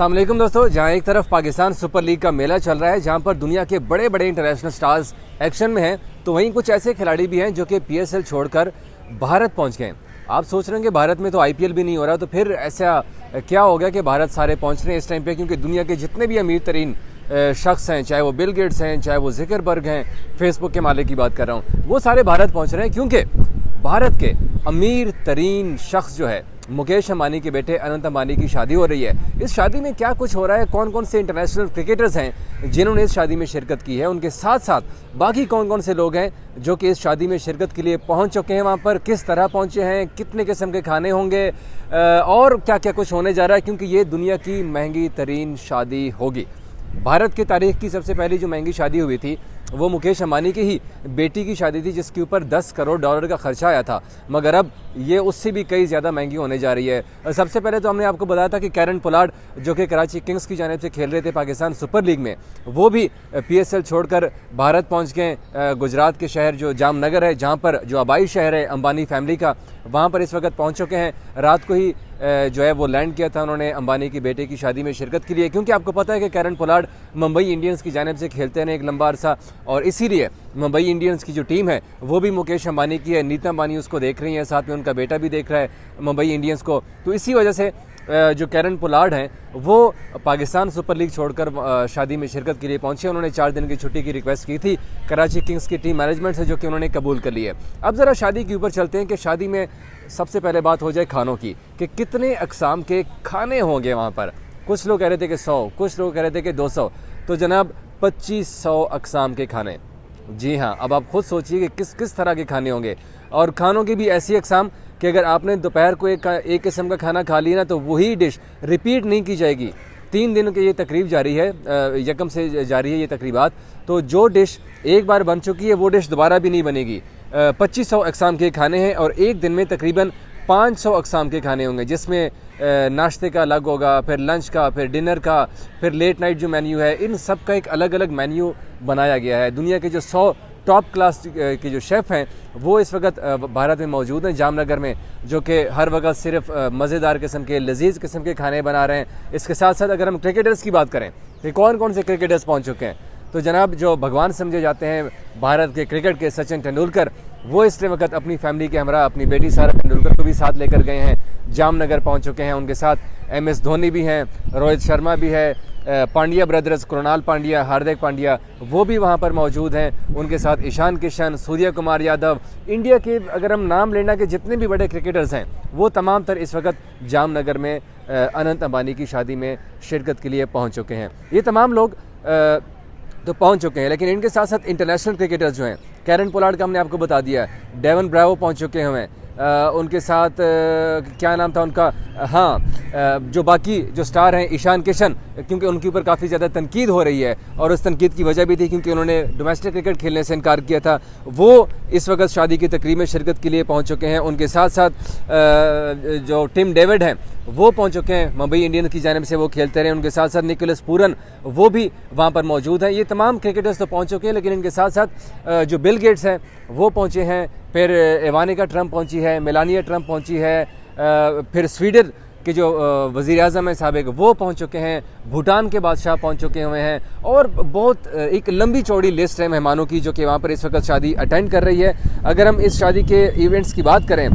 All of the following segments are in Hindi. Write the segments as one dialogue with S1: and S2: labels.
S1: अस्सलाम वालेकुम दोस्तों, जहां एक तरफ पाकिस्तान सुपर लीग का मेला चल रहा है, जहां पर दुनिया के बड़े बड़े इंटरनेशनल स्टार्स एक्शन में हैं, तो वहीं कुछ ऐसे खिलाड़ी भी हैं जो कि पीएसएल छोड़कर भारत पहुंच गए हैं। आप सोच रहे हैं कि भारत में तो आईपीएल भी नहीं हो रहा, तो फिर ऐसा क्या हो गया कि भारत सारे पहुंच रहे हैं इस टाइम पे? क्योंकि दुनिया के जितने भी अमीर तरीन शख्स हैं, चाहे वो बिल गेट्स हैं, चाहे वो ज़ुकरबर्ग हैं, फेसबुक के मालिक की बात कर रहा हूँ, वो सारे भारत पहुंच रहे हैं। क्योंकि भारत के अमीर तरीन शख्स जो है मुकेश अंबानी के बेटे अनंत अंबानी की शादी हो रही है। इस शादी में क्या कुछ हो रहा है, कौन कौन से इंटरनेशनल क्रिकेटर्स हैं जिन्होंने इस शादी में शिरकत की है, उनके साथ साथ बाकी कौन कौन से लोग हैं जो कि इस शादी में शिरकत के लिए पहुंच चुके हैं, वहां पर किस तरह पहुंचे हैं, कितने किस्म के खाने होंगे और क्या क्या कुछ होने जा रहा है, क्योंकि ये दुनिया की महंगी तरीन शादी होगी। भारत की तारीख की सबसे पहली जो महंगी शादी हुई थी वो मुकेश अंबानी की ही बेटी की शादी थी, जिसके ऊपर $10 करोड़ का खर्चा आया था, मगर अब ये उससे भी कई ज़्यादा महंगी होने जा रही है। सबसे पहले तो हमने आपको बताया था कि कैरन पोलार्ड जो कि कराची किंग्स की जानिब से खेल रहे थे पाकिस्तान सुपर लीग में, वो भी पीएसएल छोड़कर भारत पहुंच गए। गुजरात के शहर जो जामनगर है, जहां पर जो आबाई शहर है अंबानी फैमिली का, वहां पर इस वक्त पहुंच चुके हैं। रात को ही जो है वो लैंड किया था उन्होंने अंबानी की बेटे की शादी में शिरकत के लिए, क्योंकि आपको पता है कि कैरन पोलार्ड मुंबई इंडियंस की जानिब से खेलते हैं एक लंबा अरसा, और इसीलिए मुंबई इंडियंस की जो टीम है वो भी मुकेश अंबानी की है। नीता अंबानी उसको देख रही है, साथ में उनका बेटा भी देख रहा है मुंबई इंडियंस को। तो इसी वजह से जो कैरन पोलार्ड हैं वो पाकिस्तान सुपर लीग छोड़कर शादी में शिरकत के लिए पहुंचे। उन्होंने 4 दिन की छुट्टी की रिक्वेस्ट की थी कराची किंग्स की टीम मैनेजमेंट से, जो कि उन्होंने कबूल कर ली है। अब ज़रा शादी के ऊपर चलते हैं कि शादी में सबसे पहले बात हो जाए खानों की, कि कितने अकसाम के खाने होंगे वहाँ पर। कुछ लोग कह रहे थे कि 100, कुछ लोग कह रहे थे कि 200, तो जनाब 2500 अकसाम के खाने। जी हाँ, अब आप खुद सोचिए कि किस किस तरह के खाने होंगे, और खानों की भी ऐसी अकसाम कि अगर आपने दोपहर को एक किस्म का खाना खा लिया ना, तो वही डिश रिपीट नहीं की जाएगी। 3 दिन की ये तकरीब जारी है, यकम से जारी है ये तकरीबात, तो जो डिश एक बार बन चुकी है वो डिश दोबारा भी नहीं बनेगी। 2500 अकसाम के खाने हैं, और एक दिन में तकरीबन 500 अकसाम के खाने होंगे, जिसमें नाश्ते का अलग होगा, फिर लंच का, फिर डिनर का, फिर लेट नाइट जो मेन्यू है, इन सब का एक अलग अलग मेन्यू बनाया गया है। दुनिया के जो 100 टॉप क्लास के जो शेफ़ हैं वो इस वक्त भारत में मौजूद हैं जामनगर में, जो कि हर वक्त सिर्फ मज़ेदार किस्म के लजीज किस्म के खाने बना रहे हैं। इसके साथ साथ अगर हम क्रिकेटर्स की बात करें कि कौन कौन से क्रिकेटर्स पहुंच चुके हैं, तो जनाब जो भगवान समझे जाते हैं भारत के क्रिकेट के सचिन तेंदुलकर, वो इस वक्त अपनी फैमिली के हमरा अपनी बेटी सारा तेंदुलकर को भी साथ लेकर गए हैं, जामनगर पहुंच चुके हैं। उनके साथ MS धोनी भी हैं, रोहित शर्मा भी है, पांड्या ब्रदर्स, कृणाल पांड्या, हार्दिक पांड्या, वो भी वहाँ पर मौजूद हैं। उनके साथ ईशान किशन, सूर्य कुमार यादव, इंडिया के अगर हम नाम लेना के जितने भी बड़े क्रिकेटर्स हैं वो तमाम तर इस वक्त जामनगर में अनंत अंबानी की शादी में शिरकत के लिए पहुँच चुके हैं। ये तमाम लोग तो पहुंच चुके हैं, लेकिन इनके साथ साथ इंटरनेशनल क्रिकेटर्स जो हैं, कैरन पोलार्ड का हमने आपको बता दिया, डेवन ब्रावो पहुंच चुके हैं। उनके साथ क्या नाम था उनका, हाँ, जो बाकी जो स्टार हैं, ईशान किशन, क्योंकि उनके ऊपर काफ़ी ज़्यादा तनकीद हो रही है, और उस तनकीद की वजह भी थी क्योंकि उन्होंने डोमेस्टिक क्रिकेट खेलने से इनकार किया था, वो इस वक्त शादी की तकरीब में शिरकत के लिए पहुंच चुके हैं। उनके साथ साथ जो टिम डेविड हैं वो पहुंच चुके हैं, मुंबई इंडियंस की जानिब से वो खेलते रहे। उनके साथ साथ निकोलस पूरन वो भी वहाँ पर मौजूद हैं। ये तमाम क्रिकेटर्स तो पहुँच चुके हैं, लेकिन इनके साथ साथ जो बिल गेट्स हैं वो पहुँचे हैं, फिर इवानिका ट्रंप पहुंची है, मेलानिया ट्रंप पहुंची है, फिर स्वीडन के जो वज़ीर आज़म है साबिक वो पहुंच चुके हैं, भूटान के बादशाह पहुंच चुके हुए हैं, और बहुत एक लंबी चौड़ी लिस्ट है मेहमानों की जो कि वहाँ पर इस वक्त शादी अटेंड कर रही है। अगर हम इस शादी के इवेंट्स की बात करें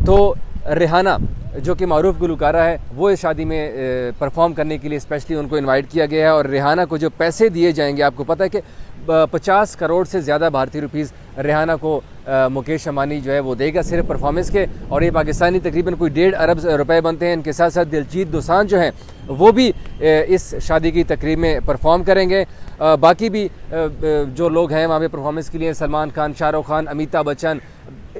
S1: तो रिहाना जो कि मारूफ गुलकारा है वो इस शादी में परफॉर्म करने के लिए स्पेशली उनको इनवाइट किया गया है, और रिहाना को जो पैसे दिए जाएंगे, आपको पता है कि 50 करोड़ से ज़्यादा भारतीय रुपीस रिहाना को मुकेश अंबानी जो है वो देगा सिर्फ परफॉर्मेंस के, और ये पाकिस्तानी तकरीबन कोई 1.5 अरब रुपए बनते हैं। इनके साथ साथ दिलजीत दोसांझ जो हैं वो भी इस शादी की तकरीब में परफॉर्म करेंगे। बाकी भी जो लोग हैं वहाँ पे परफॉर्मेंस के लिए, सलमान खान, शाहरुख खान, अमिताभ बच्चन,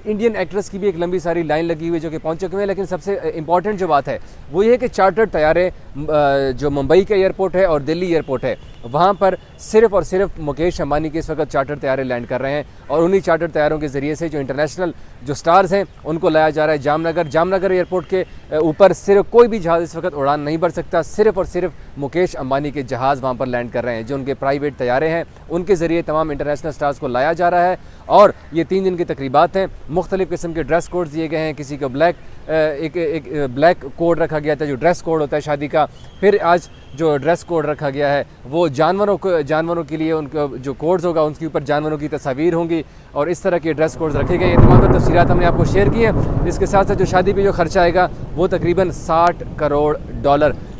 S1: इंडियन एक्ट्रेस की भी एक लंबी सारी लाइन लगी हुई है जो कि पहुंच चुके हैं। लेकिन सबसे इंपॉर्टेंट जो बात है वो ये है कि चार्टर्ड तैयारे जो मुंबई का एयरपोर्ट है और दिल्ली एयरपोर्ट है, वहाँ पर सिर्फ और सिर्फ मुकेश अंबानी के इस वक्त चार्टर्ड तैयारे लैंड कर रहे हैं, और उन्हीं चार्टर्ड तैयारों के ज़रिए से जो इंटरनेशनल जो स्टार्स हैं उनको लाया जा रहा है जामनगर एयरपोर्ट के ऊपर। सिर्फ कोई भी जहाज़ इस वक्त उड़ान नहीं भर सकता, सिर्फ और सिर्फ मुकेश अंबानी के जहाज़ वहाँ पर लैंड कर रहे हैं, जो उनके प्राइवेट तैयारे हैं, उनके ज़रिए तमाम इंटरनेशनल स्टार्स को लाया जा रहा है। और ये 3 दिन की तकरीबात हैं, मुख्तलिफ़ किस्म के ड्रेस कोड्स दिए गए हैं, किसी को ब्लैक एक ब्लैक कोड रखा गया था, जो ड्रेस कोड होता है शादी का। फिर आज जो ड्रेस कोड रखा गया है वो जानवरों के लिए उनका जो कोड्स होगा उसके ऊपर जानवरों की तस्वीर होंगी और इस तरह के ड्रेस कोड्स रखे गए। ये तमाम तफसीलात हमने आपको शेयर की हैं। इसके साथ साथ जो शादी पे जो खर्चा आएगा वो तकरीबन $60 करोड़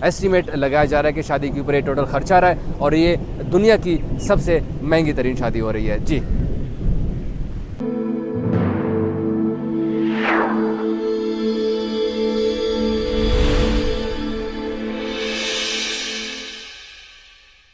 S1: एस्टीमेट लगाया जा रहा है कि शादी के ऊपर ये टोटल खर्चा आ रहा है और ये दुनिया की सबसे महंगी तरीन शादी हो रही है। जी।